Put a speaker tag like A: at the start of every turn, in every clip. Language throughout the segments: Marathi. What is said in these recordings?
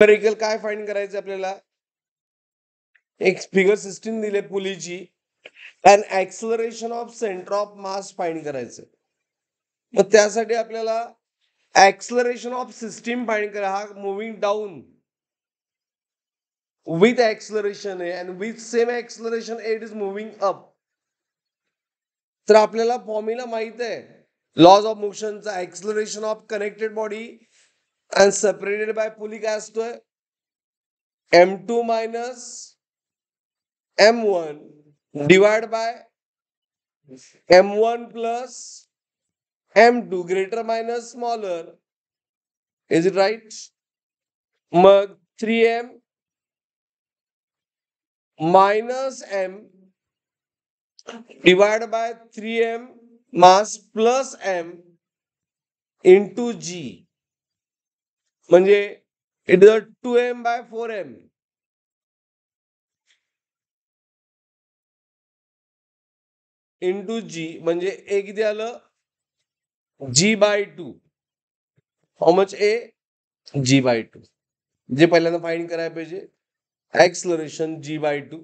A: न्यूमेरिकल काय फाइंड करायचं आपल्याला? एक फिगर सिस्टीम दिले पुलीची and acceleration of centre of mass find करायचं. मग त्यासाठी आपल्याला ऍक्सलरेशन ऑफ सिस्टीम फाइंड करा. हा मुव्हिंग डाऊन विथ ऍक्सलरेशन आहे आणि with same acceleration it is moving up. तर आपल्याला फॉर्म्युला माहित आहे लॉज ऑफ मोशनचा. Acceleration of connected body and separated by pulley काय असतोय? m2 minus m1 divided by m1 plus m2 greater minus smaller. Is it right? मग 3m minus m divided by 3m mass plus m into g. म्हणजे it is 2m by 4m into g. म्हणजे a किती आलं? g by 2. How much a? g by 2. जे पहिल्यांदा फाइंड करायला पाहिजे ऍक्सलरेशन g by 2.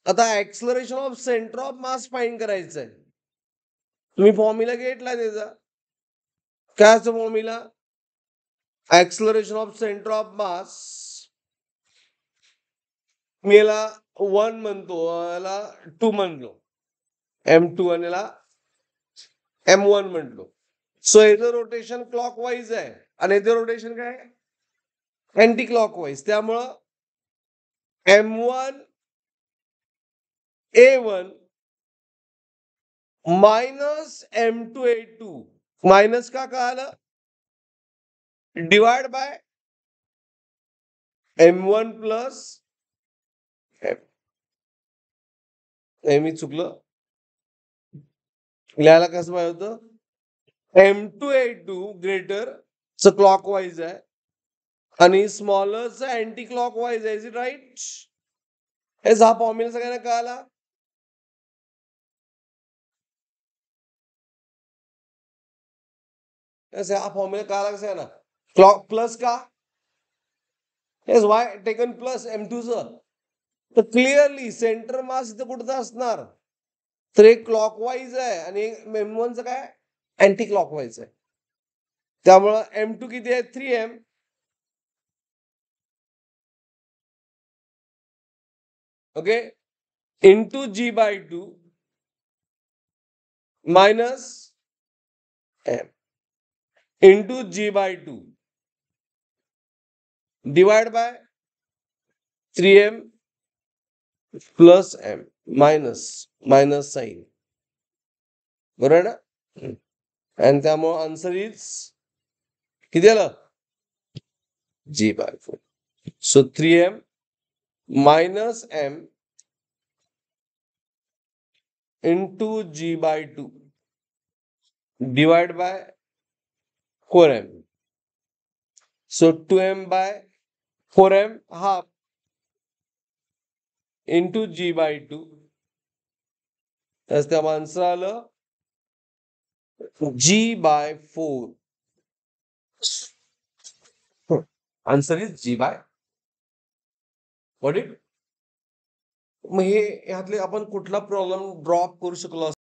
A: आता acceleration of centre of mass find करायचं आहे. तुम्ही फॉर्म्युला घेतला त्याचा. काय असं formula? Acceleration of centre of mass. मी याला 1 म्हणतो, याला 2 म्हणलो, m2 आणि याला m1 म्हणलो. सो याचं रोटेशन क्लॉकवाईज आहे आणि याचं रोटेशन काय? Anti clockwise. त्यामुळं m1 a1 minus m2 a2 minus का आलं? डिवाइड बाय m1 प्लस मी चुकलं, लिहायला कसं पाहिजे होतं? m2 a2 ग्रेटर क्लॉकवाईज आहे आणि स्मॉलर अँटी क्लॉकवाईज आहे. Is it right? हा फॉर्म्युला सगळ्यांना कळाला? हा फॉर्म्युला कळाला कसं आहे ना? क्लॉक प्लस का? S Y taken plus m2 च. तर क्लिअरली सेंटर मास इथं कुठं असणार? तर एक क्लॉकवाईज आहे आणि m1 काय? अँटी क्लॉकवाईज आहे. त्यामुळं m2 किती आहे? 3m okay into g by 2 minus m into g by 2 divide by 3m plus m minus sign. बरोबर ना? आणि त्यामुळे आन्सर इज किती आलं? g by 4. So 3m minus m into g by 2 divided by 4m. So 2m by 4m half into g by 2. त्याच त्या आन्सर आलं g by 4. Answer is g by what it. मग हे यातले आपण कुठला प्रॉब्लेम ड्रॉप करू शकलो?